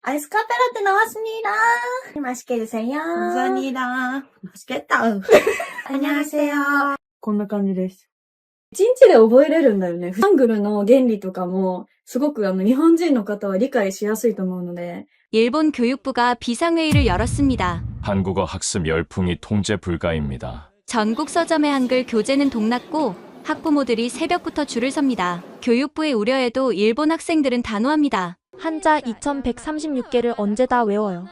아이스 카페라떼 나왔습니다. 맛있게 드세요. 감사합니다. 맛있겠다. 안녕하세요. こんな感じです。1日で覚えれるんだよね。ハングルの原理とかも、すごく日本人の方は理解しやすいと思うので。 일본 교육부가 비상회의를 열었습니다. 한국어 학습 열풍이 통제 불가입니다. 전국 서점의 한글 교재는 동났고 학부모들이 새벽부터 줄을 섭니다. 교육부의 우려에도 일본 학생들은 단호합니다. 한자 2136개를 언제 다 외워요.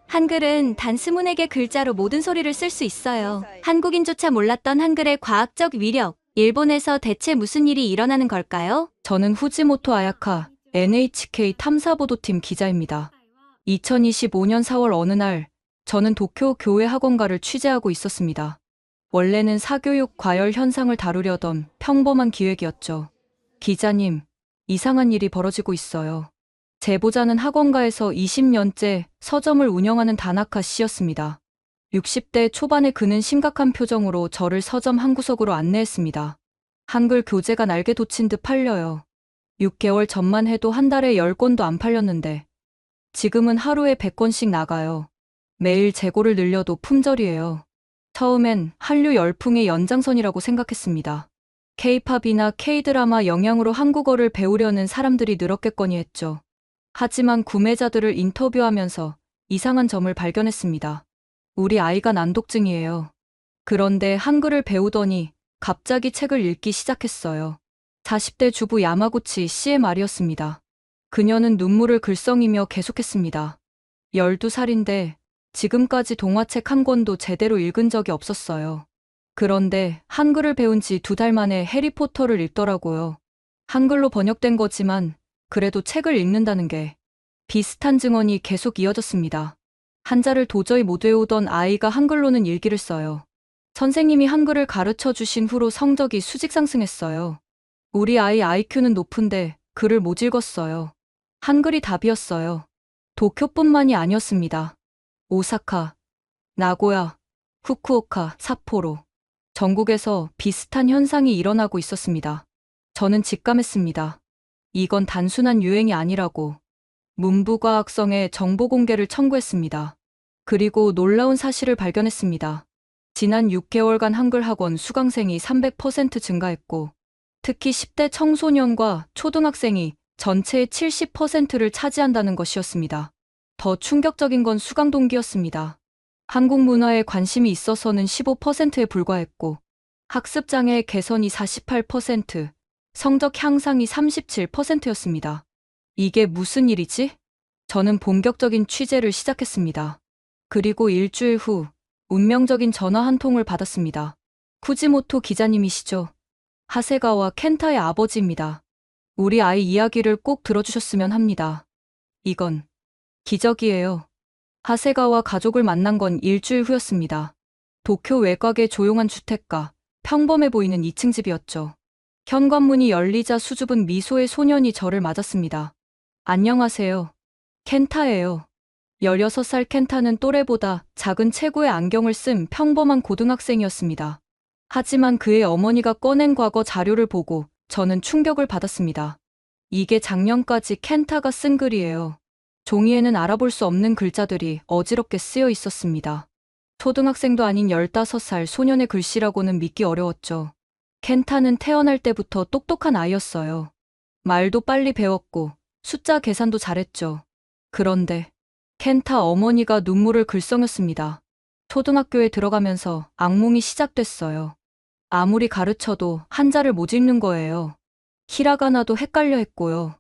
한글은 단 20개 글자로 모든 소리를 쓸 수 있어요. 한국인조차 몰랐던 한글의 과학적 위력. 일본에서 대체 무슨 일이 일어나는 걸까요? 저는 후지모토 아야카 NHK 탐사보도팀 기자입니다. 2025년 4월 어느 날 저는 도쿄 교회 학원가를 취재하고 있었습니다. 원래는 사교육 과열 현상을 다루려던 평범한 기획이었죠. 기자님, 이상한 일이 벌어지고 있어요. 제보자는 학원가에서 20년째 서점을 운영하는 다나카 씨였습니다. 60대 초반의 그는 심각한 표정으로 저를 서점 한 구석으로 안내했습니다. 한글 교재가 날개 돋친 듯 팔려요. 6개월 전만 해도 한 달에 10권도 안 팔렸는데 지금은 하루에 100권씩 나가요. 매일 재고를 늘려도 품절이에요. 처음엔 한류 열풍의 연장선이라고 생각했습니다. K-팝이나 K-드라마 영향으로 한국어를 배우려는 사람들이 늘었겠거니 했죠. 하지만 구매자들을 인터뷰하면서 이상한 점을 발견했습니다. 우리 아이가 난독증이에요. 그런데 한글을 배우더니 갑자기 책을 읽기 시작했어요. 40대 주부 야마구치 씨의 말이었습니다. 그녀는 눈물을 글썽이며 계속했습니다. 12살인데 지금까지 동화책 한 권도 제대로 읽은 적이 없었어요. 그런데 한글을 배운 지 2달 만에 해리포터를 읽더라고요. 한글로 번역된 거지만 그래도 책을 읽는다는 게 비슷한 증언이 계속 이어졌습니다. 한자를 도저히 못 외우던 아이가 한글로는 일기를 써요. 선생님이 한글을 가르쳐 주신 후로 성적이 수직 상승했어요. 우리 아이 IQ는 높은데 글을 못 읽었어요. 한글이 답이었어요. 도쿄뿐만이 아니었습니다. 오사카, 나고야, 후쿠오카, 삿포로. 전국에서 비슷한 현상이 일어나고 있었습니다. 저는 직감했습니다. 이건 단순한 유행이 아니라고. 문부과학성에 정보 공개를 청구했습니다. 그리고 놀라운 사실을 발견했습니다. 지난 6개월간 한글 학원 수강생이 300% 증가했고, 특히 10대 청소년과 초등학생이 전체의 70%를 차지한다는 것이었습니다. 더 충격적인 건 수강 동기였습니다. 한국 문화에 관심이 있어서는 15%에 불과했고, 학습 장애 개선이 48%, 성적 향상이 37%였습니다. 이게 무슨 일이지? 저는 본격적인 취재를 시작했습니다. 그리고 일주일 후 운명적인 전화 한 통을 받았습니다. 후지모토 기자님이시죠? 하세가와 켄타의 아버지입니다. 우리 아이 이야기를 꼭 들어주셨으면 합니다. 이건 기적이에요. 하세가와 가족을 만난 건 일주일 후였습니다. 도쿄 외곽의 조용한 주택가, 평범해 보이는 2층 집이었죠. 현관문이 열리자 수줍은 미소의 소년이 저를 맞았습니다. 안녕하세요. 켄타예요. 16살 켄타는 또래보다 작은 체구의 안경을 쓴 평범한 고등학생이었습니다. 하지만 그의 어머니가 꺼낸 과거 자료를 보고 저는 충격을 받았습니다. 이게 작년까지 켄타가 쓴 글이에요. 종이에는 알아볼 수 없는 글자들이 어지럽게 쓰여 있었습니다. 초등학생도 아닌 15살 소년의 글씨라고는 믿기 어려웠죠. 켄타는 태어날 때부터 똑똑한 아이였어요. 말도 빨리 배웠고 숫자 계산도 잘했죠. 그런데 켄타 어머니가 눈물을 글썽였습니다. 초등학교에 들어가면서 악몽이 시작됐어요. 아무리 가르쳐도 한자를 못 읽는 거예요. 히라가나도 헷갈려 했고요.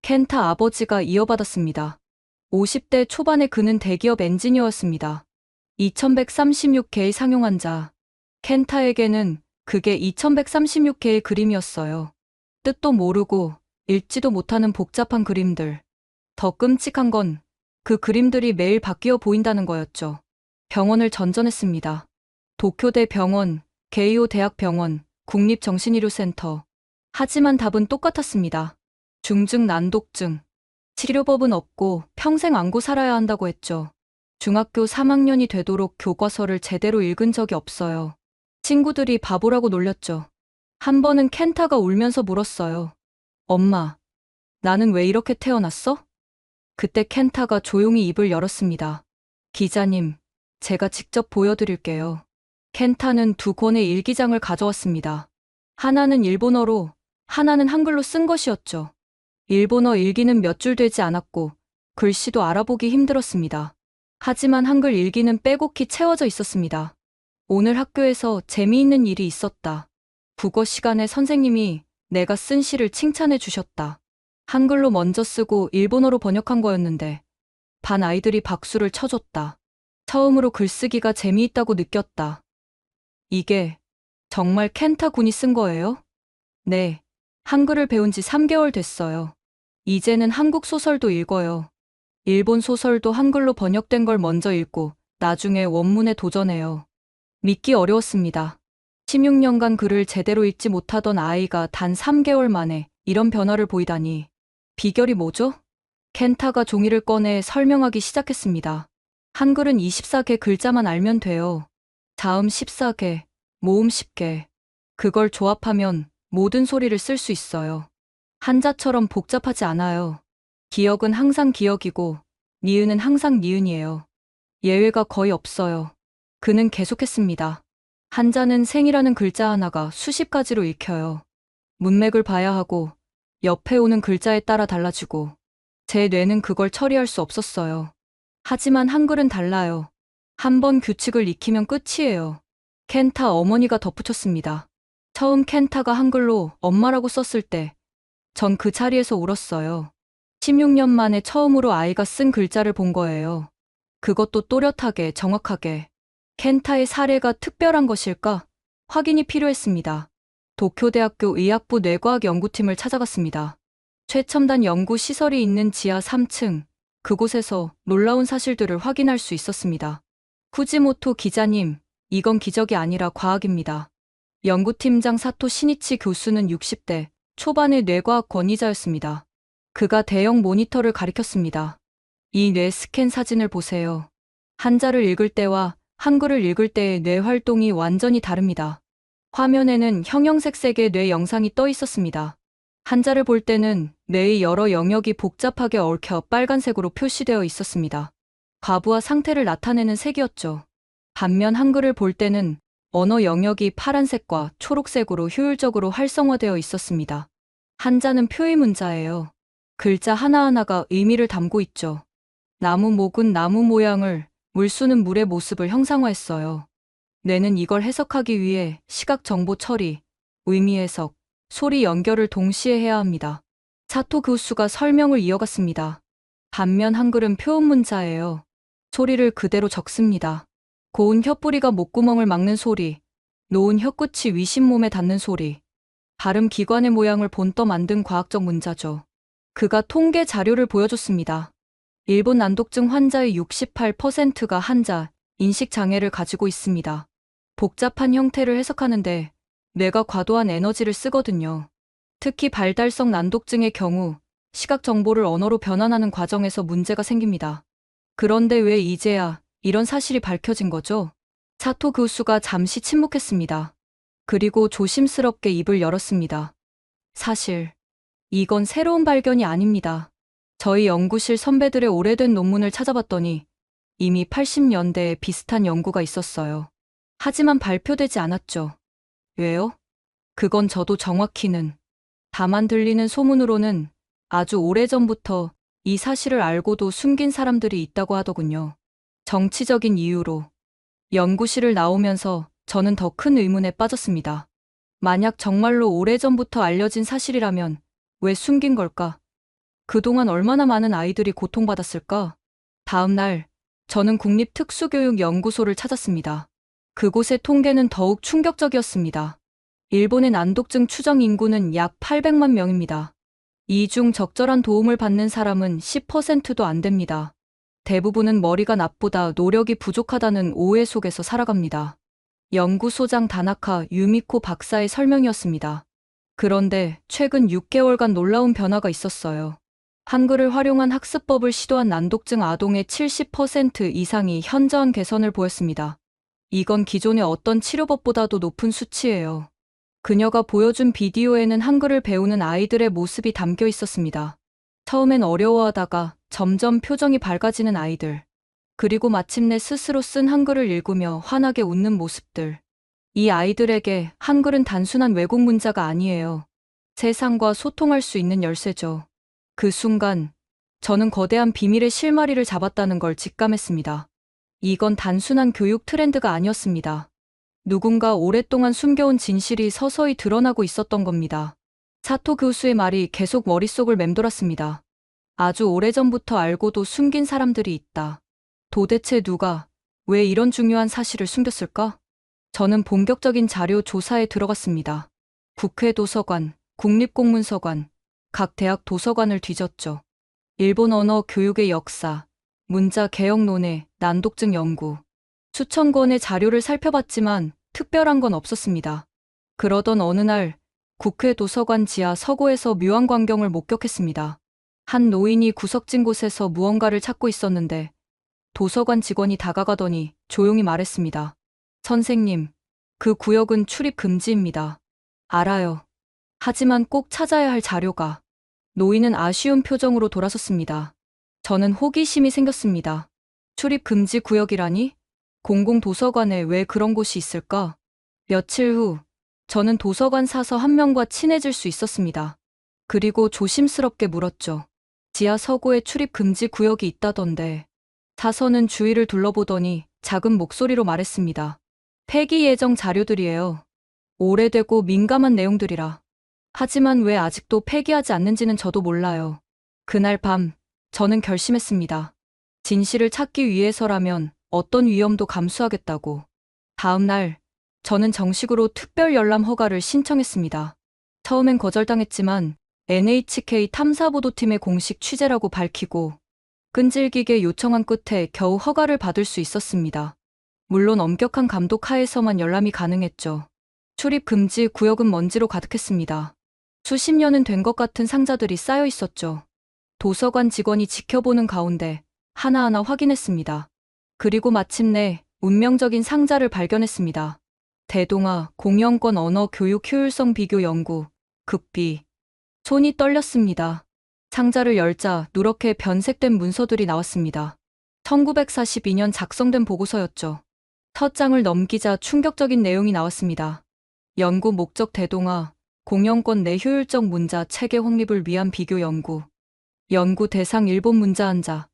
켄타 아버지가 이어받았습니다. 50대 초반의 그는 대기업 엔지니어였습니다. 2136개의 상용 환자. 켄타에게는 그게 2136개의 그림이었어요. 뜻도 모르고 읽지도 못하는 복잡한 그림들. 더 끔찍한 건 그 그림들이 매일 바뀌어 보인다는 거였죠. 병원을 전전했습니다. 도쿄대 병원, 게이오 대학병원, 국립정신의료센터. 하지만 답은 똑같았습니다. 중증 난독증. 치료법은 없고 평생 안고 살아야 한다고 했죠. 중학교 3학년이 되도록 교과서를 제대로 읽은 적이 없어요. 친구들이 바보라고 놀렸죠. 한 번은 켄타가 울면서 물었어요. 엄마, 나는 왜 이렇게 태어났어? 그때 켄타가 조용히 입을 열었습니다. 기자님, 제가 직접 보여드릴게요. 켄타는 두 권의 일기장을 가져왔습니다. 하나는 일본어로, 하나는 한글로 쓴 것이었죠. 일본어 일기는 몇 줄 되지 않았고 글씨도 알아보기 힘들었습니다. 하지만 한글 일기는 빼곡히 채워져 있었습니다. 오늘 학교에서 재미있는 일이 있었다. 국어 시간에 선생님이 내가 쓴 시를 칭찬해 주셨다. 한글로 먼저 쓰고 일본어로 번역한 거였는데 반 아이들이 박수를 쳐줬다. 처음으로 글쓰기가 재미있다고 느꼈다. 이게 정말 켄타 군이 쓴 거예요? 네. 한글을 배운 지 3개월 됐어요. 이제는 한국 소설도 읽어요. 일본 소설도 한글로 번역된 걸 먼저 읽고 나중에 원문에 도전해요. 믿기 어려웠습니다. 16년간 글을 제대로 읽지 못하던 아이가 단 3개월 만에 이런 변화를 보이다니. 비결이 뭐죠? 켄타가 종이를 꺼내 설명하기 시작했습니다. 한글은 24개 글자만 알면 돼요. 자음 14개, 모음 10개. 그걸 조합하면 모든 소리를 쓸 수 있어요. 한자처럼 복잡하지 않아요. 기억은 항상 기억이고 니은은 항상 니은이에요. 예외가 거의 없어요. 그는 계속했습니다. 한자는 생이라는 글자 하나가 수십 가지로 읽혀요. 문맥을 봐야 하고 옆에 오는 글자에 따라 달라지고 제 뇌는 그걸 처리할 수 없었어요. 하지만 한글은 달라요. 한 번 규칙을 익히면 끝이에요. 켄타 어머니가 덧붙였습니다. 처음 켄타가 한글로 엄마라고 썼을 때 전 그 자리에서 울었어요. 16년 만에 처음으로 아이가 쓴 글자를 본 거예요. 그것도 또렷하게, 정확하게. 켄타의 사례가 특별한 것일까? 확인이 필요했습니다. 도쿄대학교 의학부 뇌과학 연구팀을 찾아갔습니다. 최첨단 연구 시설이 있는 지하 3층, 그곳에서 놀라운 사실들을 확인할 수 있었습니다. 후지모토 기자님, 이건 기적이 아니라 과학입니다. 연구팀장 사토 시니치 교수는 60대 초반의 뇌과학 권위자였습니다. 그가 대형 모니터를 가리켰습니다. 이 뇌 스캔 사진을 보세요. 한자를 읽을 때와 한글을 읽을 때의 뇌 활동이 완전히 다릅니다. 화면에는 형형색색의 뇌 영상이 떠 있었습니다. 한자를 볼 때는 뇌의 여러 영역이 복잡하게 얽혀 빨간색으로 표시되어 있었습니다. 과부하 상태를 나타내는 색이었죠. 반면 한글을 볼 때는 언어 영역이 파란색과 초록색으로 효율적으로 활성화되어 있었습니다. 한자는 표의 문자예요. 글자 하나하나가 의미를 담고 있죠. 나무 목은 나무 모양을, 물수는 물의 모습을 형상화했어요. 뇌는 이걸 해석하기 위해 시각 정보 처리, 의미 해석, 소리 연결을 동시에 해야 합니다. 사토 교수가 설명을 이어갔습니다. 반면 한글은 표음 문자예요. 소리를 그대로 적습니다. 고운 혀뿌리가 목구멍을 막는 소리, 놓은 혀끝이 위신몸에 닿는 소리, 발음 기관의 모양을 본떠 만든 과학적 문자죠. 그가 통계 자료를 보여줬습니다. 일본 난독증 환자의 68%가 한자, 인식 장애를 가지고 있습니다. 복잡한 형태를 해석하는데 뇌가 과도한 에너지를 쓰거든요. 특히 발달성 난독증의 경우 시각 정보를 언어로 변환하는 과정에서 문제가 생깁니다. 그런데 왜 이제야 이런 사실이 밝혀진 거죠? 사토 교수가 잠시 침묵했습니다. 그리고 조심스럽게 입을 열었습니다. 사실 이건 새로운 발견이 아닙니다. 저희 연구실 선배들의 오래된 논문을 찾아봤더니 이미 80년대에 비슷한 연구가 있었어요. 하지만 발표되지 않았죠. 왜요? 그건 저도 정확히는. 다만 들리는 소문으로는 아주 오래전부터 이 사실을 알고도 숨긴 사람들이 있다고 하더군요. 정치적인 이유로. 연구실을 나오면서 저는 더 큰 의문에 빠졌습니다. 만약 정말로 오래전부터 알려진 사실이라면 왜 숨긴 걸까? 그동안 얼마나 많은 아이들이 고통받았을까? 다음 날, 저는 국립특수교육연구소를 찾았습니다. 그곳의 통계는 더욱 충격적이었습니다. 일본의 난독증 추정 인구는 약 800만 명입니다. 이 중 적절한 도움을 받는 사람은 10%도 안 됩니다. 대부분은 머리가 나쁘다, 노력이 부족하다는 오해 속에서 살아갑니다. 연구소장 다나카 유미코 박사의 설명이었습니다. 그런데 최근 6개월간 놀라운 변화가 있었어요. 한글을 활용한 학습법을 시도한 난독증 아동의 70% 이상이 현저한 개선을 보였습니다. 이건 기존의 어떤 치료법보다도 높은 수치예요. 그녀가 보여준 비디오에는 한글을 배우는 아이들의 모습이 담겨 있었습니다. 처음엔 어려워하다가 점점 표정이 밝아지는 아이들. 그리고 마침내 스스로 쓴 한글을 읽으며 환하게 웃는 모습들. 이 아이들에게 한글은 단순한 외국 문자가 아니에요. 세상과 소통할 수 있는 열쇠죠. 그 순간 저는 거대한 비밀의 실마리를 잡았다는 걸 직감했습니다. 이건 단순한 교육 트렌드가 아니었습니다. 누군가 오랫동안 숨겨온 진실이 서서히 드러나고 있었던 겁니다. 사토 교수의 말이 계속 머릿속을 맴돌았습니다. 아주 오래전부터 알고도 숨긴 사람들이 있다. 도대체 누가, 왜 이런 중요한 사실을 숨겼을까? 저는 본격적인 자료 조사에 들어갔습니다. 국회 도서관, 국립공문서관, 각 대학 도서관을 뒤졌죠. 일본 언어 교육의 역사, 문자 개혁 논의, 난독증 연구. 수천 권의 자료를 살펴봤지만 특별한 건 없었습니다. 그러던 어느 날 국회 도서관 지하 서고에서 묘한 광경을 목격했습니다. 한 노인이 구석진 곳에서 무언가를 찾고 있었는데 도서관 직원이 다가가더니 조용히 말했습니다. 선생님, 그 구역은 출입 금지입니다. 알아요. 하지만 꼭 찾아야 할 자료가. 노인은 아쉬운 표정으로 돌아섰습니다. 저는 호기심이 생겼습니다. 출입 금지 구역이라니? 공공도서관에 왜 그런 곳이 있을까? 며칠 후, 저는 도서관 사서 한 명과 친해질 수 있었습니다. 그리고 조심스럽게 물었죠. 지하 서고에 출입 금지 구역이 있다던데. 사서는 주위를 둘러보더니 작은 목소리로 말했습니다. 폐기 예정 자료들이에요. 오래되고 민감한 내용들이라. 하지만 왜 아직도 폐기하지 않는지는 저도 몰라요. 그날 밤, 저는 결심했습니다. 진실을 찾기 위해서라면 어떤 위험도 감수하겠다고. 다음 날, 저는 정식으로 특별 열람 허가를 신청했습니다. 처음엔 거절당했지만 NHK 탐사보도팀의 공식 취재라고 밝히고 끈질기게 요청한 끝에 겨우 허가를 받을 수 있었습니다. 물론 엄격한 감독 하에서만 열람이 가능했죠. 출입 금지 구역은 먼지로 가득했습니다. 수십 년은 된 것 같은 상자들이 쌓여 있었죠. 도서관 직원이 지켜보는 가운데 하나하나 확인했습니다. 그리고 마침내 운명적인 상자를 발견했습니다. 대동아 공영권 언어 교육 효율성 비교 연구, 극비. 손이 떨렸습니다. 상자를 열자 누렇게 변색된 문서들이 나왔습니다. 1942년 작성된 보고서였죠. 첫 장을 넘기자 충격적인 내용이 나왔습니다. 연구 목적 대동아, 공영권 내 효율적 문자 체계 확립을 위한 비교 연구. 연구 대상 일본 문자 한자.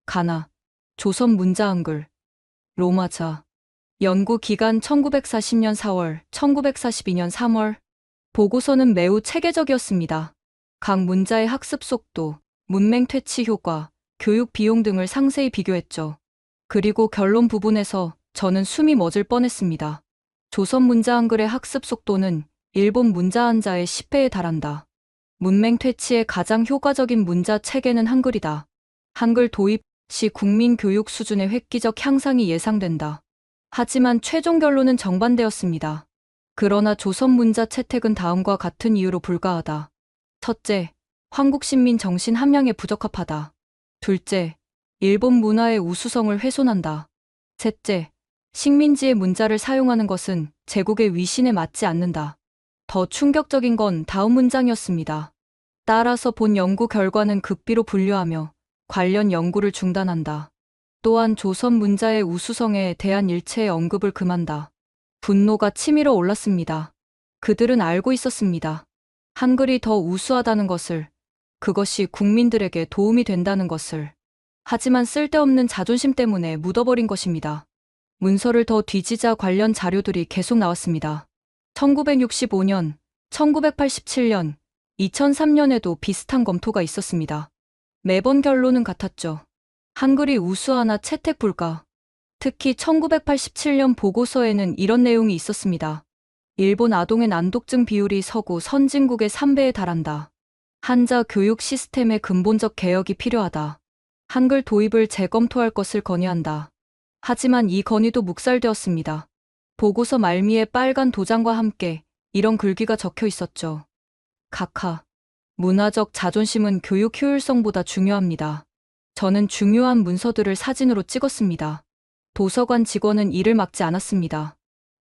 가나, 조선 문자 한글, 로마자. 연구 기간 1940년 4월, 1942년 3월. 보고서는 매우 체계적이었습니다. 각 문자의 학습 속도, 문맹 퇴치 효과, 교육 비용 등을 상세히 비교했죠. 그리고 결론 부분에서 저는 숨이 멎을 뻔했습니다. 조선 문자 한글의 학습 속도는 일본 문자 한자의 10배에 달한다. 문맹 퇴치의 가장 효과적인 문자 체계는 한글이다. 한글 도입 시 국민 교육 수준의 획기적 향상이 예상된다. 하지만 최종 결론은 정반대였습니다. 그러나 조선 문자 채택은 다음과 같은 이유로 불가하다. 첫째, 한국 신민 정신 함량에 부적합하다. 둘째, 일본 문화의 우수성을 훼손한다. 셋째, 식민지의 문자를 사용하는 것은 제국의 위신에 맞지 않는다. 더 충격적인 건 다음 문장이었습니다. 따라서 본 연구 결과는 극비로 분류하며 관련 연구를 중단한다. 또한 조선 문자의 우수성에 대한 일체의 언급을 금한다. 분노가 치밀어 올랐습니다. 그들은 알고 있었습니다. 한글이 더 우수하다는 것을, 그것이 국민들에게 도움이 된다는 것을. 하지만 쓸데없는 자존심 때문에 묻어버린 것입니다. 문서를 더 뒤지자 관련 자료들이 계속 나왔습니다. 1965년, 1987년, 2003년에도 비슷한 검토가 있었습니다. 매번 결론은 같았죠. 한글이 우수하나 채택 불가. 특히 1987년 보고서에는 이런 내용이 있었습니다. 일본 아동의 난독증 비율이 서구 선진국의 3배에 달한다. 한자 교육 시스템의 근본적 개혁이 필요하다. 한글 도입을 재검토할 것을 건의한다. 하지만 이 건의도 묵살되었습니다. 보고서 말미에 빨간 도장과 함께 이런 글귀가 적혀 있었죠. 각하. 문화적 자존심은 교육 효율성보다 중요합니다. 저는 중요한 문서들을 사진으로 찍었습니다. 도서관 직원은 이를 막지 않았습니다.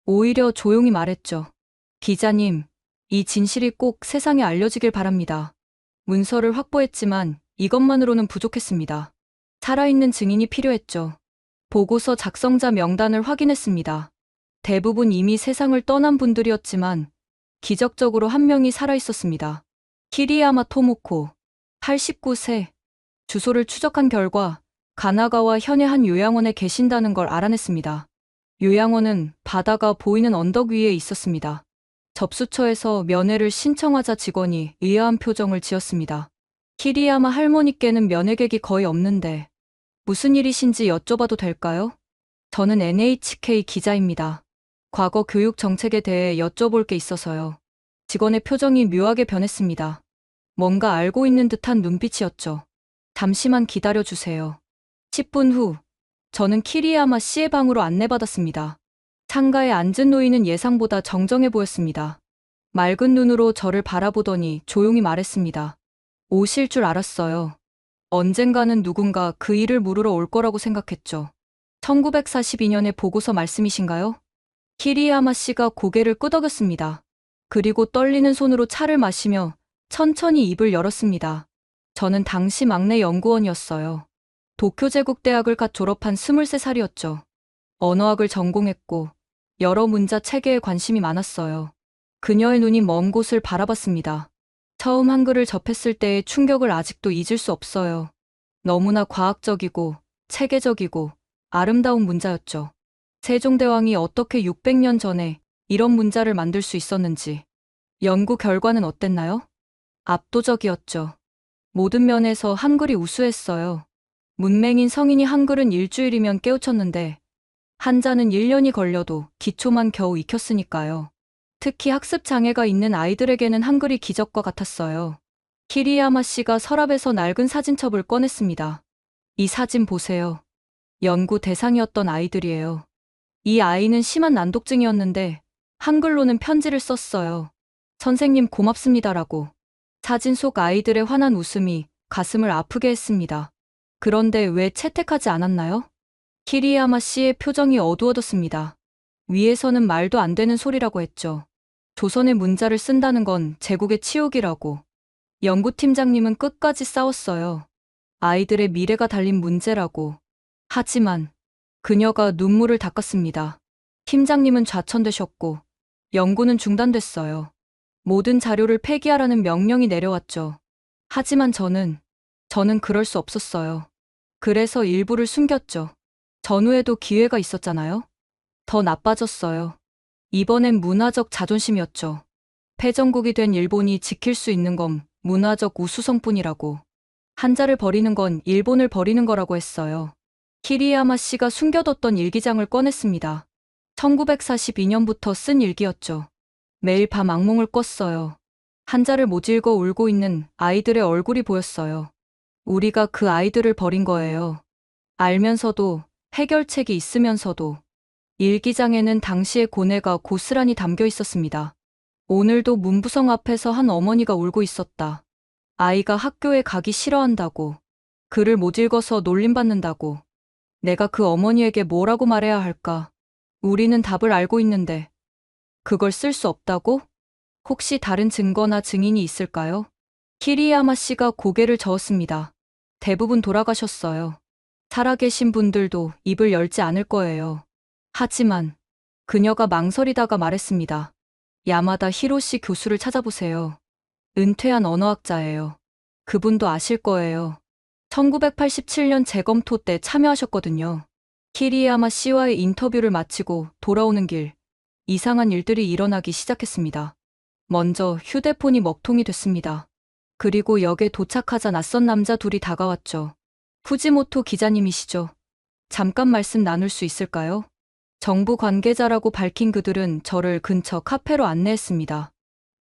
오히려 조용히 말했죠. 기자님, 이 진실이 꼭 세상에 알려지길 바랍니다. 문서를 확보했지만 이것만으로는 부족했습니다. 살아있는 증인이 필요했죠. 보고서 작성자 명단을 확인했습니다. 대부분 이미 세상을 떠난 분들이었지만 기적적으로 한 명이 살아있었습니다. 키리야마 토모코, 89세. 주소를 추적한 결과 가나가와 현의 한 요양원에 계신다는 걸 알아냈습니다. 요양원은 바다가 보이는 언덕 위에 있었습니다. 접수처에서 면회를 신청하자 직원이 의아한 표정을 지었습니다. 키리야마 할머니께는 면회객이 거의 없는데 무슨 일이신지 여쭤봐도 될까요? 저는 NHK 기자입니다. 과거 교육 정책에 대해 여쭤볼 게 있어서요. 직원의 표정이 묘하게 변했습니다. 뭔가 알고 있는 듯한 눈빛이었죠. 잠시만 기다려주세요. 10분 후, 저는 키리야마 씨의 방으로 안내받았습니다. 창가에 앉은 노인은 예상보다 정정해 보였습니다. 맑은 눈으로 저를 바라보더니 조용히 말했습니다. 오실 줄 알았어요. 언젠가는 누군가 그 일을 물으러 올 거라고 생각했죠. 1942년의 보고서 말씀이신가요? 키리야마 씨가 고개를 끄덕였습니다. 그리고 떨리는 손으로 차를 마시며 천천히 입을 열었습니다. 저는 당시 막내 연구원이었어요. 도쿄제국대학을 갓 졸업한 23살이었죠. 언어학을 전공했고 여러 문자 체계에 관심이 많았어요. 그녀의 눈이 먼 곳을 바라봤습니다. 처음 한글을 접했을 때의 충격을 아직도 잊을 수 없어요. 너무나 과학적이고 체계적이고 아름다운 문자였죠. 세종대왕이 어떻게 600년 전에 이런 문자를 만들 수 있었는지. 연구 결과는 어땠나요? 압도적이었죠. 모든 면에서 한글이 우수했어요. 문맹인 성인이 한글은 일주일이면 깨우쳤는데 한자는 1년이 걸려도 기초만 겨우 익혔으니까요. 특히 학습 장애가 있는 아이들에게는 한글이 기적과 같았어요. 키리야마 씨가 서랍에서 낡은 사진첩을 꺼냈습니다. 이 사진 보세요. 연구 대상이었던 아이들이에요. 이 아이는 심한 난독증이었는데 한글로는 편지를 썼어요. 선생님 고맙습니다라고. 사진 속 아이들의 환한 웃음이 가슴을 아프게 했습니다. 그런데 왜 채택하지 않았나요? 키리야마 씨의 표정이 어두워졌습니다. 위에서는 말도 안 되는 소리라고 했죠. 조선의 문자를 쓴다는 건 제국의 치욕이라고. 연구팀장님은 끝까지 싸웠어요. 아이들의 미래가 달린 문제라고. 하지만 그녀가 눈물을 닦았습니다. 팀장님은 좌천되셨고 연구는 중단됐어요. 모든 자료를 폐기하라는 명령이 내려왔죠. 하지만 저는 그럴 수 없었어요. 그래서 일부를 숨겼죠. 전후에도 기회가 있었잖아요. 더 나빠졌어요. 이번엔 문화적 자존심이었죠. 패전국이 된 일본이 지킬 수 있는 건 문화적 우수성뿐이라고. 한자를 버리는 건 일본을 버리는 거라고 했어요. 키리야마 씨가 숨겨뒀던 일기장을 꺼냈습니다. 1942년부터 쓴 일기였죠. 매일 밤 악몽을 꿨어요. 한자를 못 읽어 울고 있는 아이들의 얼굴이 보였어요. 우리가 그 아이들을 버린 거예요. 알면서도, 해결책이 있으면서도. 일기장에는 당시의 고뇌가 고스란히 담겨 있었습니다. 오늘도 문부성 앞에서 한 어머니가 울고 있었다. 아이가 학교에 가기 싫어한다고. 글을 못 읽어서 놀림받는다고. 내가 그 어머니에게 뭐라고 말해야 할까? 우리는 답을 알고 있는데 그걸 쓸 수 없다고? 혹시 다른 증거나 증인이 있을까요? 키리야마 씨가 고개를 저었습니다. 대부분 돌아가셨어요. 살아계신 분들도 입을 열지 않을 거예요. 하지만 그녀가 망설이다가 말했습니다. 야마다 히로시 교수를 찾아보세요. 은퇴한 언어학자예요. 그분도 아실 거예요. 1987년 재검토 때 참여하셨거든요. 키리야마 씨와의 인터뷰를 마치고 돌아오는 길, 이상한 일들이 일어나기 시작했습니다. 먼저 휴대폰이 먹통이 됐습니다. 그리고 역에 도착하자 낯선 남자 둘이 다가왔죠. 후지모토 기자님이시죠? 잠깐 말씀 나눌 수 있을까요? 정부 관계자라고 밝힌 그들은 저를 근처 카페로 안내했습니다.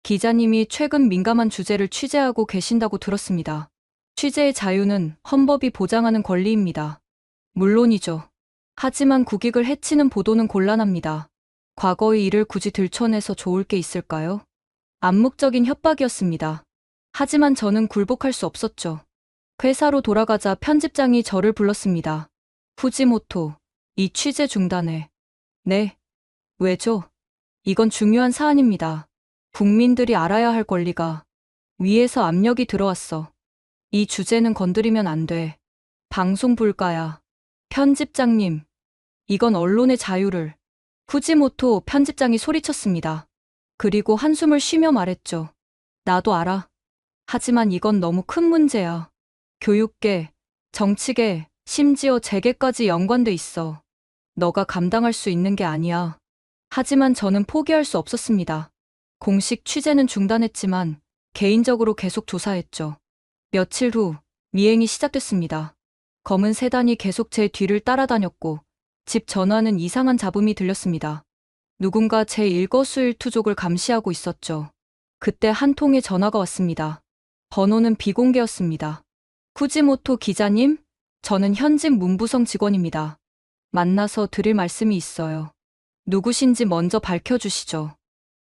기자님이 최근 민감한 주제를 취재하고 계신다고 들었습니다. 취재의 자유는 헌법이 보장하는 권리입니다. 물론이죠. 하지만 국익을 해치는 보도는 곤란합니다. 과거의 일을 굳이 들춰내서 좋을 게 있을까요? 암묵적인 협박이었습니다. 하지만 저는 굴복할 수 없었죠. 회사로 돌아가자 편집장이 저를 불렀습니다. 후지모토, 이 취재 중단해. 네. 왜죠? 이건 중요한 사안입니다. 국민들이 알아야 할 권리가. 위에서 압력이 들어왔어. 이 주제는 건드리면 안 돼. 방송 불가야. 편집장님, 이건 언론의 자유를. 후지모토 편집장이 소리쳤습니다. 그리고 한숨을 쉬며 말했죠. 나도 알아. 하지만 이건 너무 큰 문제야. 교육계, 정치계, 심지어 재계까지 연관돼 있어. 너가 감당할 수 있는 게 아니야. 하지만 저는 포기할 수 없었습니다. 공식 취재는 중단했지만 개인적으로 계속 조사했죠. 며칠 후 미행이 시작됐습니다. 검은 세단이 계속 제 뒤를 따라다녔고 집 전화는 이상한 잡음이 들렸습니다. 누군가 제 일거수일투족을 감시하고 있었죠. 그때 한 통의 전화가 왔습니다. 번호는 비공개였습니다. 후지모토 기자님, 저는 현직 문부성 직원입니다. 만나서 드릴 말씀이 있어요. 누구신지 먼저 밝혀주시죠.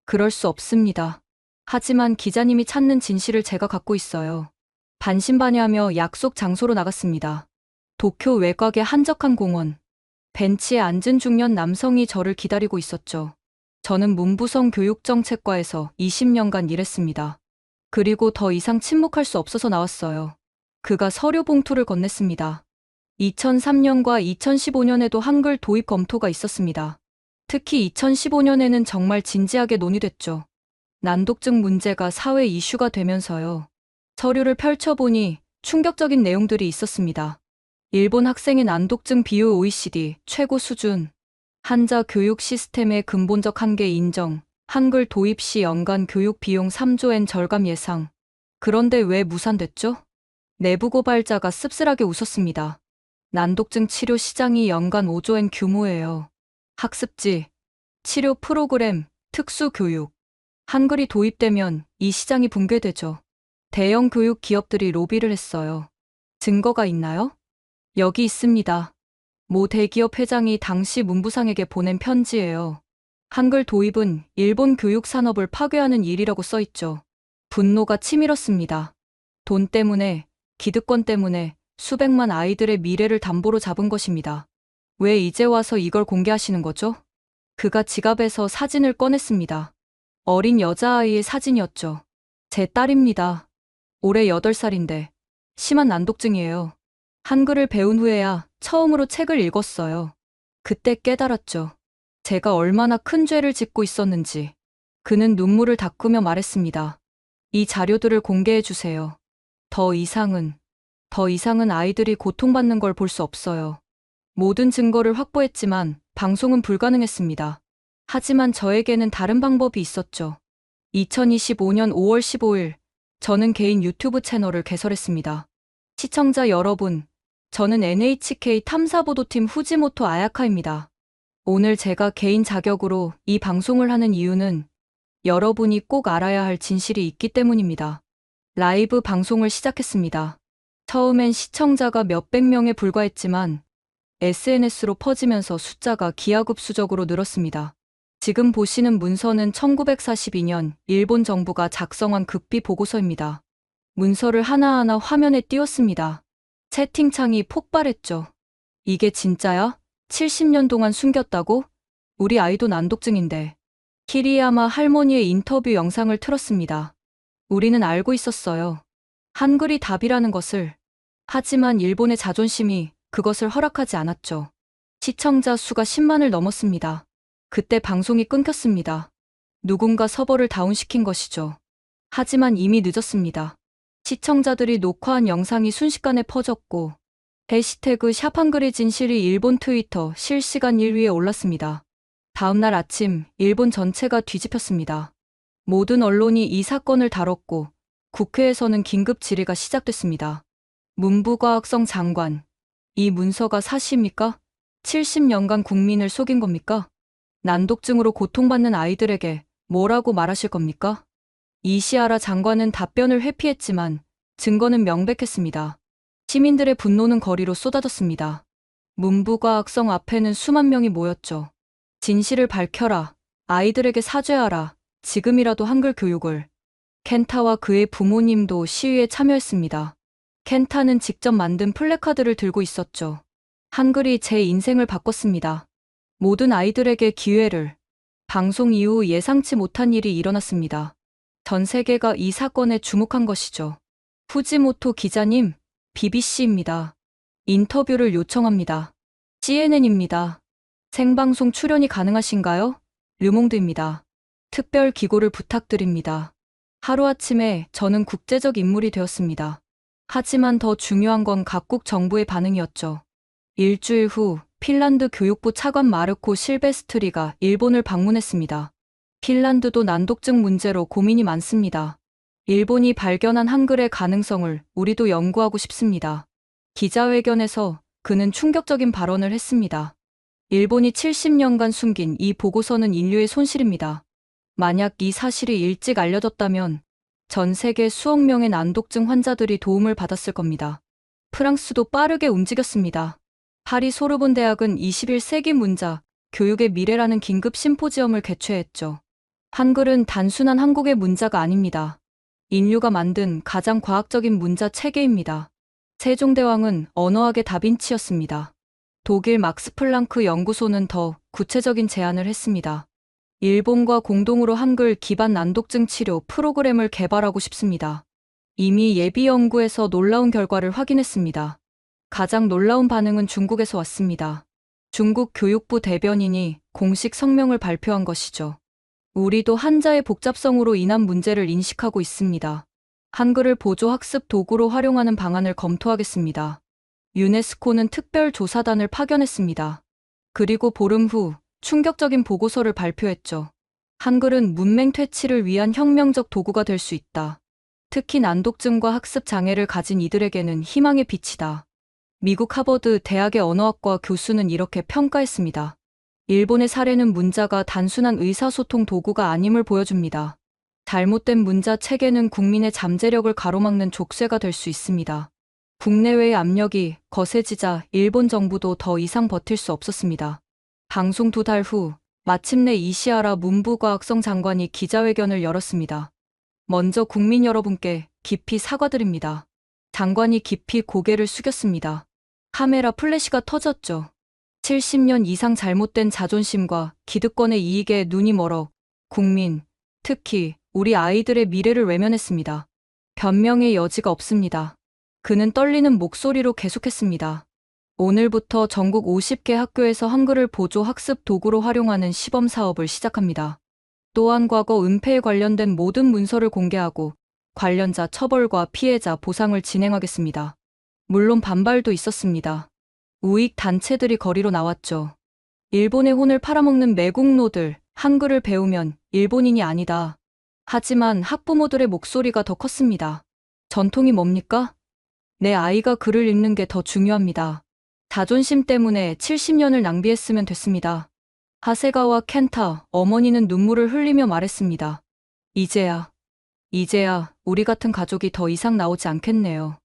그럴 수 없습니다. 하지만 기자님이 찾는 진실을 제가 갖고 있어요. 반신반의하며 약속 장소로 나갔습니다. 도쿄 외곽의 한적한 공원. 벤치에 앉은 중년 남성이 저를 기다리고 있었죠. 저는 문부성 교육정책과에서 20년간 일했습니다. 그리고 더 이상 침묵할 수 없어서 나왔어요. 그가 서류 봉투를 건넸습니다. 2003년과 2015년에도 한글 도입 검토가 있었습니다. 특히 2015년에는 정말 진지하게 논의됐죠. 난독증 문제가 사회 이슈가 되면서요. 서류를 펼쳐보니 충격적인 내용들이 있었습니다. 일본 학생의 난독증 비율 OECD 최고 수준, 한자 교육 시스템의 근본적 한계 인정, 한글 도입 시 연간 교육 비용 3조엔 절감 예상. 그런데 왜 무산됐죠? 내부 고발자가 씁쓸하게 웃었습니다. 난독증 치료 시장이 연간 5조엔 규모예요. 학습지, 치료 프로그램, 특수 교육. 한글이 도입되면 이 시장이 붕괴되죠. 대형 교육 기업들이 로비를 했어요. 증거가 있나요? 여기 있습니다. 모 대기업 회장이 당시 문부상에게 보낸 편지예요. 한글 도입은 일본 교육 산업을 파괴하는 일이라고 써있죠. 분노가 치밀었습니다. 돈 때문에, 기득권 때문에 수백만 아이들의 미래를 담보로 잡은 것입니다. 왜 이제 와서 이걸 공개하시는 거죠? 그가 지갑에서 사진을 꺼냈습니다. 어린 여자아이의 사진이었죠. 제 딸입니다. 올해 8살인데 심한 난독증이에요. 한글을 배운 후에야 처음으로 책을 읽었어요. 그때 깨달았죠. 제가 얼마나 큰 죄를 짓고 있었는지. 그는 눈물을 닦으며 말했습니다. 이 자료들을 공개해 주세요. 더 이상은 아이들이 고통받는 걸 볼 수 없어요. 모든 증거를 확보했지만 방송은 불가능했습니다. 하지만 저에게는 다른 방법이 있었죠. 2025년 5월 15일, 저는 개인 유튜브 채널을 개설했습니다. 시청자 여러분, 저는 NHK 탐사보도팀 후지모토 아야카입니다. 오늘 제가 개인 자격으로 이 방송을 하는 이유는 여러분이 꼭 알아야 할 진실이 있기 때문입니다. 라이브 방송을 시작했습니다. 처음엔 시청자가 몇백 명에 불과했지만 SNS로 퍼지면서 숫자가 기하급수적으로 늘었습니다. 지금 보시는 문서는 1942년 일본 정부가 작성한 극비 보고서입니다. 문서를 하나하나 화면에 띄웠습니다. 채팅창이 폭발했죠. 이게 진짜야? 70년 동안 숨겼다고? 우리 아이도 난독증인데. 키리야마 할머니의 인터뷰 영상을 틀었습니다. 우리는 알고 있었어요. 한글이 답이라는 것을. 하지만 일본의 자존심이 그것을 허락하지 않았죠. 시청자 수가 10만을 넘었습니다. 그때 방송이 끊겼습니다. 누군가 서버를 다운시킨 것이죠. 하지만 이미 늦었습니다. 시청자들이 녹화한 영상이 순식간에 퍼졌고 해시태그 샵한글의 진실이 일본 트위터 실시간 1위에 올랐습니다. 다음날 아침 일본 전체가 뒤집혔습니다. 모든 언론이 이 사건을 다뤘고 국회에서는 긴급 질의가 시작됐습니다. 문부과학성 장관, 이 문서가 사실입니까? 70년간 국민을 속인 겁니까? 난독증으로 고통받는 아이들에게 뭐라고 말하실 겁니까? 이시하라 장관은 답변을 회피했지만 증거는 명백했습니다. 시민들의 분노는 거리로 쏟아졌습니다. 문부과학성 앞에는 수만 명이 모였죠. 진실을 밝혀라. 아이들에게 사죄하라. 지금이라도 한글 교육을. 켄타와 그의 부모님도 시위에 참여했습니다. 켄타는 직접 만든 플래카드를 들고 있었죠. 한글이 제 인생을 바꿨습니다. 모든 아이들에게 기회를. 방송 이후 예상치 못한 일이 일어났습니다. 전 세계가 이 사건에 주목한 것이죠. 후지모토 기자님, BBC입니다. 인터뷰를 요청합니다. CNN입니다. 생방송 출연이 가능하신가요? 르몽드입니다. 특별 기고를 부탁드립니다. 하루아침에 저는 국제적 인물이 되었습니다. 하지만 더 중요한 건 각국 정부의 반응이었죠. 일주일 후 핀란드 교육부 차관 마르코 실베스트리가 일본을 방문했습니다. 핀란드도 난독증 문제로 고민이 많습니다. 일본이 발견한 한글의 가능성을 우리도 연구하고 싶습니다. 기자회견에서 그는 충격적인 발언을 했습니다. 일본이 70년간 숨긴 이 보고서는 인류의 손실입니다. 만약 이 사실이 일찍 알려졌다면 전 세계 수억 명의 난독증 환자들이 도움을 받았을 겁니다. 프랑스도 빠르게 움직였습니다. 파리 소르본 대학은 21세기 문자, 교육의 미래라는 긴급 심포지엄을 개최했죠. 한글은 단순한 한국의 문자가 아닙니다. 인류가 만든 가장 과학적인 문자 체계입니다. 세종대왕은 언어학의 다빈치였습니다. 독일 막스 플랑크 연구소는 더 구체적인 제안을 했습니다. 일본과 공동으로 한글 기반 난독증 치료 프로그램을 개발하고 싶습니다. 이미 예비 연구에서 놀라운 결과를 확인했습니다. 가장 놀라운 반응은 중국에서 왔습니다. 중국 교육부 대변인이 공식 성명을 발표한 것이죠. 우리도 한자의 복잡성으로 인한 문제를 인식하고 있습니다. 한글을 보조 학습 도구로 활용하는 방안을 검토하겠습니다. 유네스코는 특별 조사단을 파견했습니다. 그리고 보름 후 충격적인 보고서를 발표했죠. 한글은 문맹 퇴치를 위한 혁명적 도구가 될 수 있다. 특히 난독증과 학습 장애를 가진 이들에게는 희망의 빛이다. 미국 하버드 대학의 언어학과 교수는 이렇게 평가했습니다. 일본의 사례는 문자가 단순한 의사소통 도구가 아님을 보여줍니다. 잘못된 문자 체계는 국민의 잠재력을 가로막는 족쇄가 될 수 있습니다. 국내외의 압력이 거세지자 일본 정부도 더 이상 버틸 수 없었습니다. 방송 2달 후 마침내 이시하라 문부과학성 장관이 기자회견을 열었습니다. 먼저 국민 여러분께 깊이 사과드립니다. 장관이 깊이 고개를 숙였습니다. 카메라 플래시가 터졌죠. 70년 이상 잘못된 자존심과 기득권의 이익에 눈이 멀어 국민, 특히 우리 아이들의 미래를 외면했습니다. 변명의 여지가 없습니다. 그는 떨리는 목소리로 계속했습니다. 오늘부터 전국 50개 학교에서 한글을 보조 학습 도구로 활용하는 시범 사업을 시작합니다. 또한 과거 은폐에 관련된 모든 문서를 공개하고 관련자 처벌과 피해자 보상을 진행하겠습니다. 물론 반발도 있었습니다. 우익 단체들이 거리로 나왔죠. 일본의 혼을 팔아먹는 매국노들, 한글을 배우면 일본인이 아니다. 하지만 학부모들의 목소리가 더 컸습니다. 전통이 뭡니까? 내 아이가 글을 읽는 게 더 중요합니다. 자존심 때문에 70년을 낭비했으면 됐습니다. 하세가와 켄타, 어머니는 눈물을 흘리며 말했습니다. 이제야 우리 같은 가족이 더 이상 나오지 않겠네요.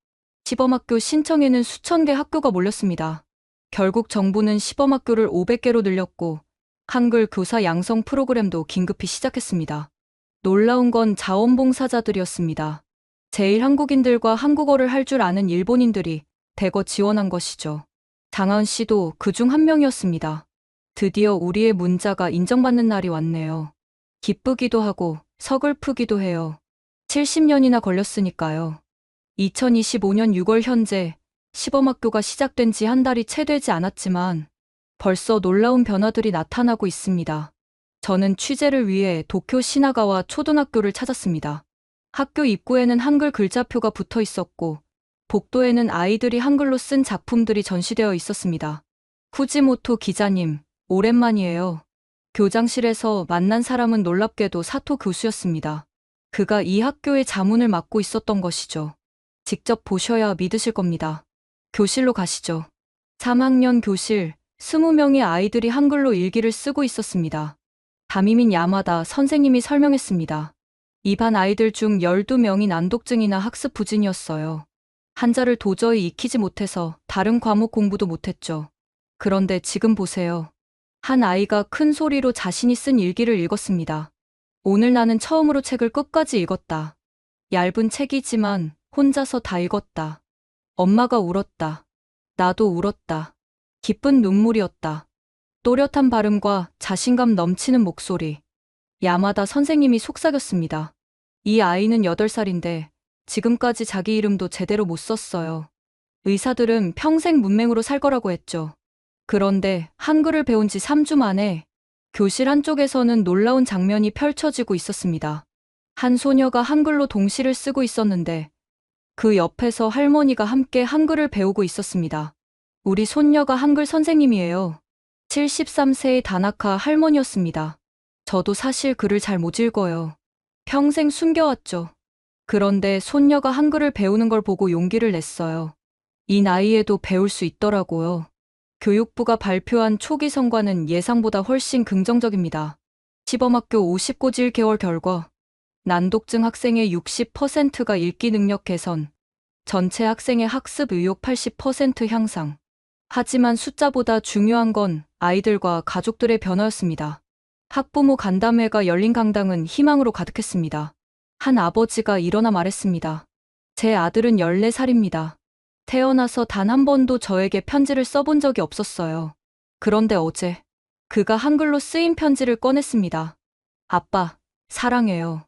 시범학교 신청에는 수천 개 학교가 몰렸습니다. 결국 정부는 시범학교를 500개로 늘렸고 한글 교사 양성 프로그램도 긴급히 시작했습니다. 놀라운 건 자원봉사자들이었습니다. 제일 한국인들과 한국어를 할 줄 아는 일본인들이 대거 지원한 것이죠. 장하은 씨도 그중 한 명이었습니다. 드디어 우리의 문자가 인정받는 날이 왔네요. 기쁘기도 하고 서글프기도 해요. 70년이나 걸렸으니까요. 2025년 6월 현재 시범학교가 시작된 지 한 달이 채 되지 않았지만 벌써 놀라운 변화들이 나타나고 있습니다. 저는 취재를 위해 도쿄 시나가와 초등학교를 찾았습니다. 학교 입구에는 한글 글자표가 붙어 있었고 복도에는 아이들이 한글로 쓴 작품들이 전시되어 있었습니다. 후지모토 기자님, 오랜만이에요. 교장실에서 만난 사람은 놀랍게도 사토 교수였습니다. 그가 이 학교의 자문을 맡고 있었던 것이죠. 직접 보셔야 믿으실 겁니다. 교실로 가시죠. 3학년 교실, 20명의 아이들이 한글로 일기를 쓰고 있었습니다. 담임인 야마다 선생님이 설명했습니다. 이 반 아이들 중 12명이 난독증이나 학습 부진이었어요. 한자를 도저히 익히지 못해서 다른 과목 공부도 못했죠. 그런데 지금 보세요. 한 아이가 큰 소리로 자신이 쓴 일기를 읽었습니다. 오늘 나는 처음으로 책을 끝까지 읽었다. 얇은 책이지만 혼자서 다 읽었다. 엄마가 울었다. 나도 울었다. 기쁜 눈물이었다. 또렷한 발음과 자신감 넘치는 목소리. 야마다 선생님이 속삭였습니다. 이 아이는 8살인데 지금까지 자기 이름도 제대로 못 썼어요. 의사들은 평생 문맹으로 살 거라고 했죠. 그런데 한글을 배운 지 3주 만에 교실 한쪽에서는 놀라운 장면이 펼쳐지고 있었습니다. 한 소녀가 한글로 동시를 쓰고 있었는데 그 옆에서 할머니가 함께 한글을 배우고 있었습니다. 우리 손녀가 한글 선생님이에요. 73세의 다나카 할머니였습니다. 저도 사실 글을 잘 못 읽어요. 평생 숨겨왔죠. 그런데 손녀가 한글을 배우는 걸 보고 용기를 냈어요. 이 나이에도 배울 수 있더라고요. 교육부가 발표한 초기 성과는 예상보다 훨씬 긍정적입니다. 시범학교 50고지 1개월 결과 난독증 학생의 60%가 읽기 능력 개선, 전체 학생의 학습 의욕 80% 향상. 하지만 숫자보다 중요한 건 아이들과 가족들의 변화였습니다. 학부모 간담회가 열린 강당은 희망으로 가득했습니다. 한 아버지가 일어나 말했습니다. 제 아들은 14살입니다. 태어나서 단 한 번도 저에게 편지를 써본 적이 없었어요. 그런데 어제 그가 한글로 쓰인 편지를 꺼냈습니다. 아빠, 사랑해요.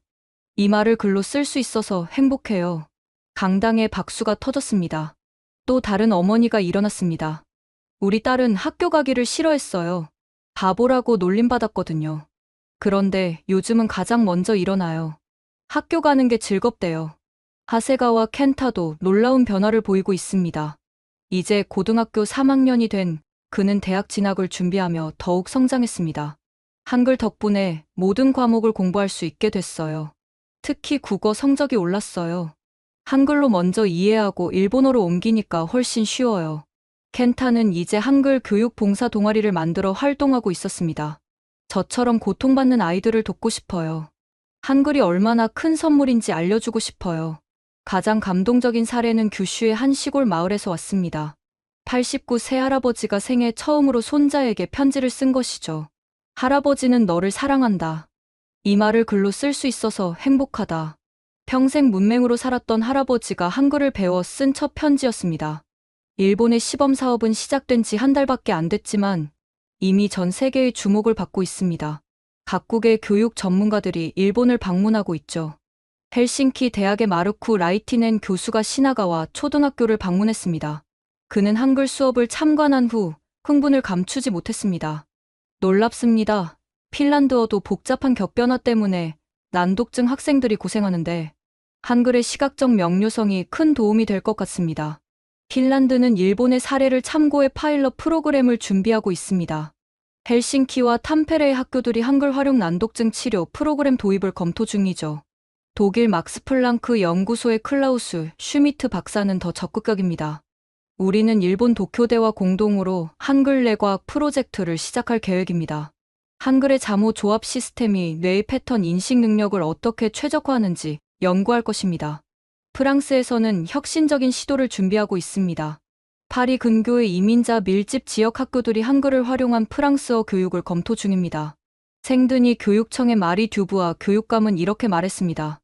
이 말을 글로 쓸 수 있어서 행복해요. 강당에 박수가 터졌습니다. 또 다른 어머니가 일어났습니다. 우리 딸은 학교 가기를 싫어했어요. 바보라고 놀림받았거든요. 그런데 요즘은 가장 먼저 일어나요. 학교 가는 게 즐겁대요. 하세가와 켄타도 놀라운 변화를 보이고 있습니다. 이제 고등학교 3학년이 된 그는 대학 진학을 준비하며 더욱 성장했습니다. 한글 덕분에 모든 과목을 공부할 수 있게 됐어요. 특히 국어 성적이 올랐어요. 한글로 먼저 이해하고 일본어로 옮기니까 훨씬 쉬워요. 켄타는 이제 한글 교육 봉사 동아리를 만들어 활동하고 있었습니다. 저처럼 고통받는 아이들을 돕고 싶어요. 한글이 얼마나 큰 선물인지 알려주고 싶어요. 가장 감동적인 사례는 규슈의 한 시골 마을에서 왔습니다. 89세 할아버지가 생애 처음으로 손자에게 편지를 쓴 것이죠. 할아버지는 너를 사랑한다. 이 말을 글로 쓸 수 있어서 행복하다. 평생 문맹으로 살았던 할아버지가 한글을 배워 쓴 첫 편지였습니다. 일본의 시범 사업은 시작된 지 한 달밖에 안 됐지만 이미 전 세계의 주목을 받고 있습니다. 각국의 교육 전문가들이 일본을 방문하고 있죠. 헬싱키 대학의 마르쿠 라이티넨 교수가 시나가와 초등학교를 방문했습니다. 그는 한글 수업을 참관한 후 흥분을 감추지 못했습니다. 놀랍습니다. 핀란드어도 복잡한 격변화 때문에 난독증 학생들이 고생하는데 한글의 시각적 명료성이 큰 도움이 될 것 같습니다. 핀란드는 일본의 사례를 참고해 파일럿 프로그램을 준비하고 있습니다. 헬싱키와 탐페레의 학교들이 한글 활용 난독증 치료 프로그램 도입을 검토 중이죠. 독일 막스플랑크 연구소의 클라우스 슈미트 박사는 더 적극적입니다. 우리는 일본 도쿄대와 공동으로 한글 내과학 프로젝트를 시작할 계획입니다. 한글의 자모 조합 시스템이 뇌의 패턴 인식 능력을 어떻게 최적화하는지 연구할 것입니다. 프랑스에서는 혁신적인 시도를 준비하고 있습니다. 파리 근교의 이민자 밀집 지역 학교들이 한글을 활용한 프랑스어 교육을 검토 중입니다. 생드니 교육청의 마리 듀부아 교육감은 이렇게 말했습니다.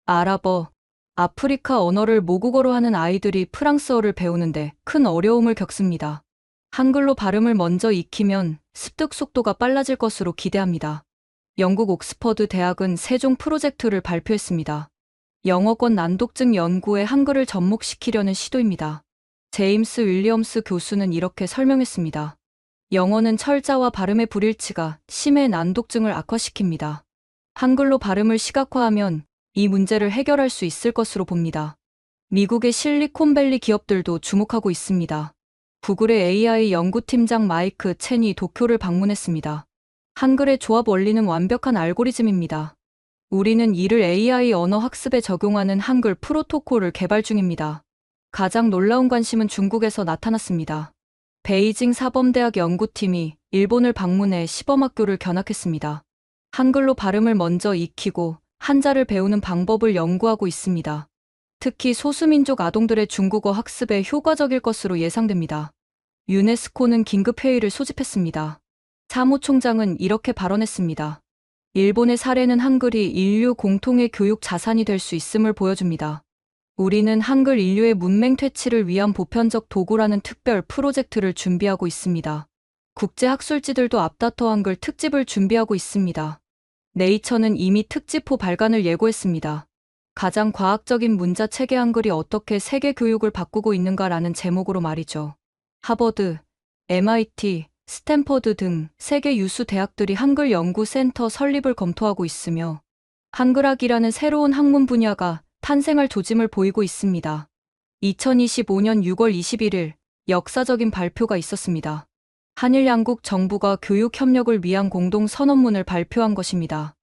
아랍어, 아프리카 언어를 모국어로 하는 아이들이 프랑스어를 배우는데 큰 어려움을 겪습니다. 한글로 발음을 먼저 익히면 습득 속도가 빨라질 것으로 기대합니다. 영국 옥스퍼드 대학은 세종 프로젝트를 발표했습니다. 영어권 난독증 연구에 한글을 접목시키려는 시도입니다. 제임스 윌리엄스 교수는 이렇게 설명했습니다. 영어는 철자와 발음의 불일치가 심해 난독증을 악화시킵니다. 한글로 발음을 시각화하면 이 문제를 해결할 수 있을 것으로 봅니다. 미국의 실리콘밸리 기업들도 주목하고 있습니다. 구글의 AI 연구팀장 마이크 첸이 도쿄를 방문했습니다. 한글의 조합 원리는 완벽한 알고리즘입니다. 우리는 이를 AI 언어 학습에 적용하는 한글 프로토콜을 개발 중입니다. 가장 놀라운 관심은 중국에서 나타났습니다. 베이징 사범대학 연구팀이 일본을 방문해 시범학교를 견학했습니다. 한글로 발음을 먼저 익히고 한자를 배우는 방법을 연구하고 있습니다. 특히 소수민족 아동들의 중국어 학습에 효과적일 것으로 예상됩니다. 유네스코는 긴급회의를 소집했습니다. 사무총장은 이렇게 발언했습니다. 일본의 사례는 한글이 인류 공통의 교육 자산이 될 수 있음을 보여줍니다. 우리는 한글 인류의 문맹 퇴치를 위한 보편적 도구라는 특별 프로젝트를 준비하고 있습니다. 국제학술지들도 앞다퉈 한글 특집을 준비하고 있습니다. 네이처는 이미 특집호 발간을 예고했습니다. 가장 과학적인 문자 체계 한글이 어떻게 세계 교육을 바꾸고 있는가라는 제목으로 말이죠. 하버드, MIT, 스탠퍼드 등 세계 유수 대학들이 한글 연구 센터 설립을 검토하고 있으며 한글학이라는 새로운 학문 분야가 탄생할 조짐을 보이고 있습니다. 2025년 6월 21일 역사적인 발표가 있었습니다. 한일 양국 정부가 교육 협력을 위한 공동 선언문을 발표한 것입니다.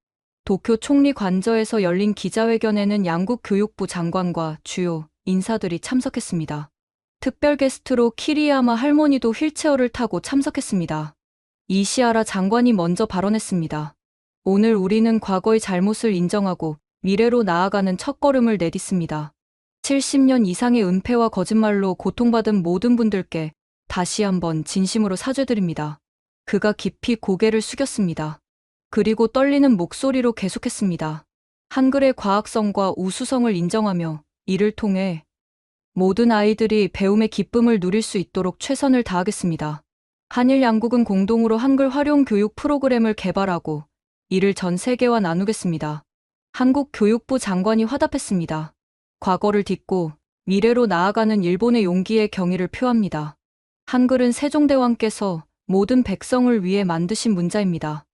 도쿄 총리 관저에서 열린 기자회견에는 양국 교육부 장관과 주요 인사들이 참석했습니다. 특별 게스트로 키리야마 할머니도 휠체어를 타고 참석했습니다. 이시하라 장관이 먼저 발언했습니다. 오늘 우리는 과거의 잘못을 인정하고 미래로 나아가는 첫걸음을 내딛습니다. 70년 이상의 은폐와 거짓말로 고통받은 모든 분들께 다시 한번 진심으로 사죄드립니다. 그가 깊이 고개를 숙였습니다. 그리고 떨리는 목소리로 계속했습니다. 한글의 과학성과 우수성을 인정하며 이를 통해 모든 아이들이 배움의 기쁨을 누릴 수 있도록 최선을 다하겠습니다. 한일 양국은 공동으로 한글 활용 교육 프로그램을 개발하고 이를 전 세계와 나누겠습니다. 한국 교육부 장관이 화답했습니다. 과거를 딛고 미래로 나아가는 일본의 용기에 경의를 표합니다. 한글은 세종대왕께서 모든 백성을 위해 만드신 문자입니다.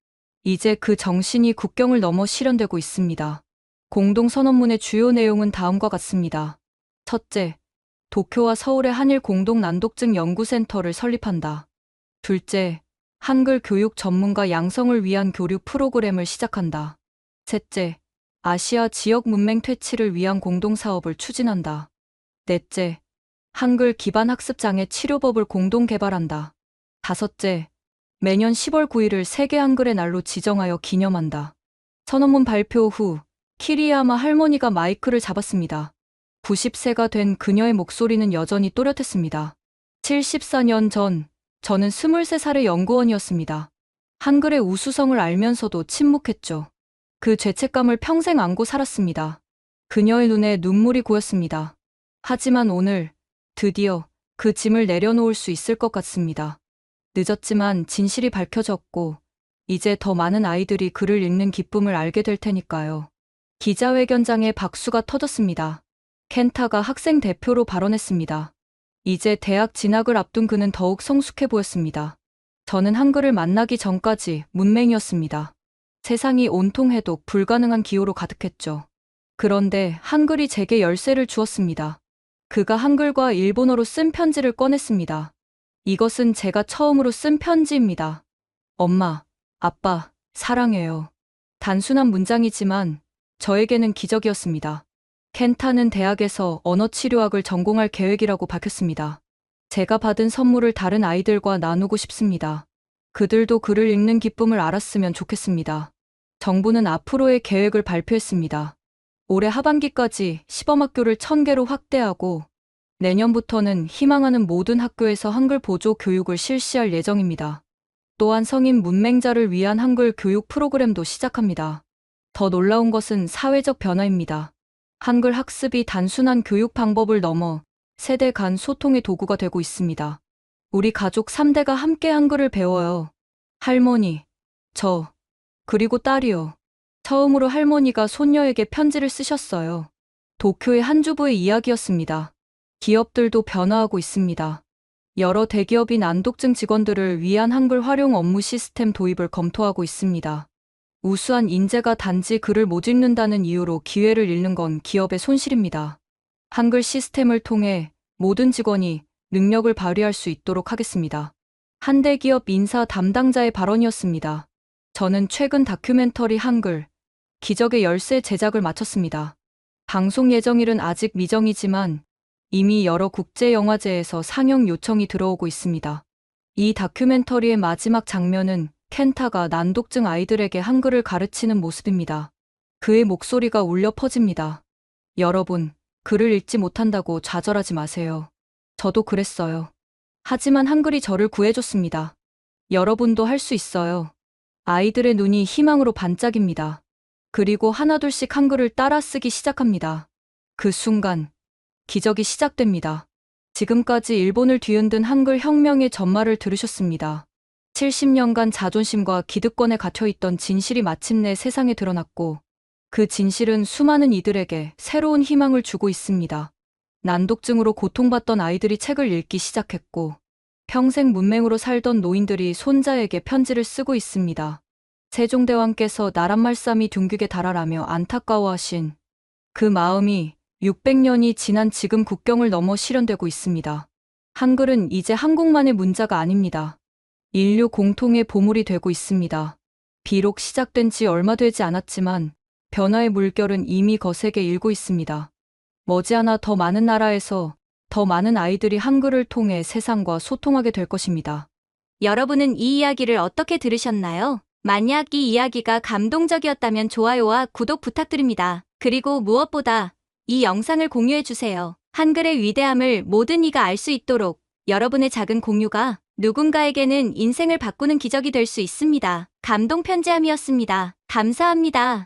이제 그 정신이 국경을 넘어 실현되고 있습니다. 공동선언문의 주요 내용은 다음과 같습니다. 첫째, 도쿄와 서울의 한일 공동 난독증 연구센터를 설립한다. 둘째, 한글 교육 전문가 양성을 위한 교류 프로그램을 시작한다. 셋째, 아시아 지역 문맹 퇴치를 위한 공동사업을 추진한다. 넷째, 한글 기반 학습장애 치료법을 공동 개발한다. 다섯째, 매년 10월 9일을 세계 한글의 날로 지정하여 기념한다. 선언문 발표 후 키리야마 할머니가 마이크를 잡았습니다. 90세가 된 그녀의 목소리는 여전히 또렷했습니다. 74년 전, 저는 23살의 연구원이었습니다. 한글의 우수성을 알면서도 침묵했죠. 그 죄책감을 평생 안고 살았습니다. 그녀의 눈에 눈물이 고였습니다. 하지만 오늘 드디어 그 짐을 내려놓을 수 있을 것 같습니다. 늦었지만 진실이 밝혀졌고 이제 더 많은 아이들이 글을 읽는 기쁨을 알게 될 테니까요. 기자회견장에 박수가 터졌습니다. 켄타가 학생 대표로 발언했습니다. 이제 대학 진학을 앞둔 그는 더욱 성숙해 보였습니다. 저는 한글을 만나기 전까지 문맹이었습니다. 세상이 온통 해독 불가능한 기호로 가득했죠. 그런데 한글이 제게 열쇠를 주었습니다. 그가 한글과 일본어로 쓴 편지를 꺼냈습니다. 이것은 제가 처음으로 쓴 편지입니다. 엄마, 아빠, 사랑해요. 단순한 문장이지만 저에게는 기적이었습니다. 켄타는 대학에서 언어치료학을 전공할 계획이라고 밝혔습니다. 제가 받은 선물을 다른 아이들과 나누고 싶습니다. 그들도 글을 읽는 기쁨을 알았으면 좋겠습니다. 정부는 앞으로의 계획을 발표했습니다. 올해 하반기까지 시범학교를 1000개로 확대하고 내년부터는 희망하는 모든 학교에서 한글 보조 교육을 실시할 예정입니다. 또한 성인 문맹자를 위한 한글 교육 프로그램도 시작합니다. 더 놀라운 것은 사회적 변화입니다. 한글 학습이 단순한 교육 방법을 넘어 세대 간 소통의 도구가 되고 있습니다. 우리 가족 3대가 함께 한글을 배워요. 할머니, 저, 그리고 딸이요. 처음으로 할머니가 손녀에게 편지를 쓰셨어요. 도쿄의 한 주부의 이야기였습니다. 기업들도 변화하고 있습니다. 여러 대기업이 난독증 직원들을 위한 한글 활용 업무 시스템 도입을 검토하고 있습니다. 우수한 인재가 단지 글을 못 읽는다는 이유로 기회를 잃는 건 기업의 손실입니다. 한글 시스템을 통해 모든 직원이 능력을 발휘할 수 있도록 하겠습니다. 한 대기업 인사 담당자의 발언이었습니다. 저는 최근 다큐멘터리 한글, 기적의 열쇠 제작을 마쳤습니다. 방송 예정일은 아직 미정이지만 이미 여러 국제영화제에서 상영 요청이 들어오고 있습니다. 이 다큐멘터리의 마지막 장면은 켄타가 난독증 아이들에게 한글을 가르치는 모습입니다. 그의 목소리가 울려 퍼집니다. 여러분, 글을 읽지 못한다고 좌절하지 마세요. 저도 그랬어요. 하지만 한글이 저를 구해줬습니다. 여러분도 할 수 있어요. 아이들의 눈이 희망으로 반짝입니다. 그리고 하나둘씩 한글을 따라 쓰기 시작합니다. 그 순간, 기적이 시작됩니다. 지금까지 일본을 뒤흔든 한글 혁명의 전말을 들으셨습니다. 70년간 자존심과 기득권에 갇혀있던 진실이 마침내 세상에 드러났고 그 진실은 수많은 이들에게 새로운 희망을 주고 있습니다. 난독증으로 고통받던 아이들이 책을 읽기 시작했고, 평생 문맹으로 살던 노인들이 손자에게 편지를 쓰고 있습니다. 세종대왕께서 나란말싸미 둥국에 달하라며 안타까워하신 그 마음이 600년이 지난 지금 국경을 넘어 실현되고 있습니다. 한글은 이제 한국만의 문자가 아닙니다. 인류 공통의 보물이 되고 있습니다. 비록 시작된 지 얼마 되지 않았지만 변화의 물결은 이미 거세게 일고 있습니다. 머지않아 더 많은 나라에서 더 많은 아이들이 한글을 통해 세상과 소통하게 될 것입니다. 여러분은 이 이야기를 어떻게 들으셨나요? 만약 이 이야기가 감동적이었다면 좋아요와 구독 부탁드립니다. 그리고 무엇보다 이 영상을 공유해주세요. 한글의 위대함을 모든 이가 알 수 있도록 여러분의 작은 공유가 누군가에게는 인생을 바꾸는 기적이 될 수 있습니다. 감동 편지함이었습니다. 감사합니다.